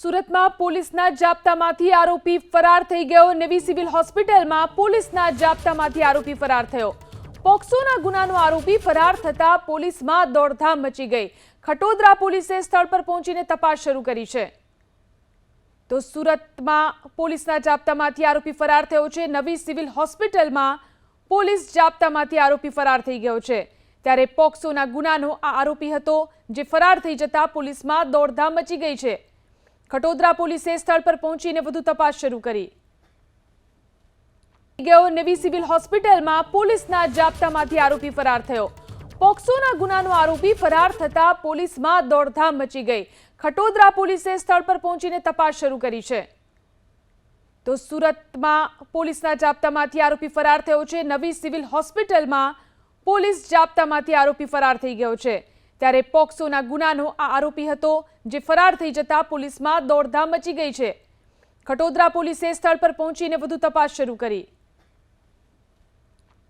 સુરતમાં પોલીસના જાપ્તામાંથી આરોપી ફરાર થઈ ગયો। નવી સિવિલ હોસ્પિટલમાં પોલીસના જાપ્તામાંથી આરોપી ફરાર થયો। પોક્સોના ગુનાનો આરોપી ફરાર થતા પોલીસમાં દોડધામ મચી ગઈ। ખટોદરા પોલીસે સ્થળ પર પહોંચીને તપાસ શરૂ કરી છે। તો સુરતમાં પોલીસના જાપ્તામાંથી આરોપી ફરાર થયો છે। નવી સિવિલ હોસ્પિટલમાં પોલીસ જાપ્તામાંથી આરોપી ફરાર થઈ ગયો છે। ત્યારે પોક્સોના ગુનાનો આ આરોપી હતો, જે ફરાર થઈ જતા પોલીસમાં દોડધામ મચી ગઈ છે। ખટોદરા પોલીસે સ્થળ પર પહોંચીને વધુ તપાસ શરૂ કરી। નવી સિવિલ હોસ્પિટલમાં પોલીસના જાપ્તામાંથી આરોપી ફરાર થયો। પોક્સોના ગુનાનો આરોપી ફરાર થતા પોલીસમાં દોડધામ મચી ગઈ। ખટોદરા પોલીસે સ્થળ પર પહોંચીને તપાસ શરૂ કરી છે। તો સુરતમાં પોલીસના જાપ્તામાંથી આરોપી ફરાર થયો છે। નવી સિવિલ હોસ્પિટલમાં પોલીસ જાપ્તામાંથી આરોપી ફરાર થઈ ગયો છે। ત્યારે પોક્સોના ગુનાનો આ આરોપી હતો, જે ફરાર થઈ જતા પોલીસમાં દોડધામ મચી ગઈ છે। ખટોદરા પોલીસે સ્થળ પર પહોંચીને વધુ તપાસ શરૂ કરી।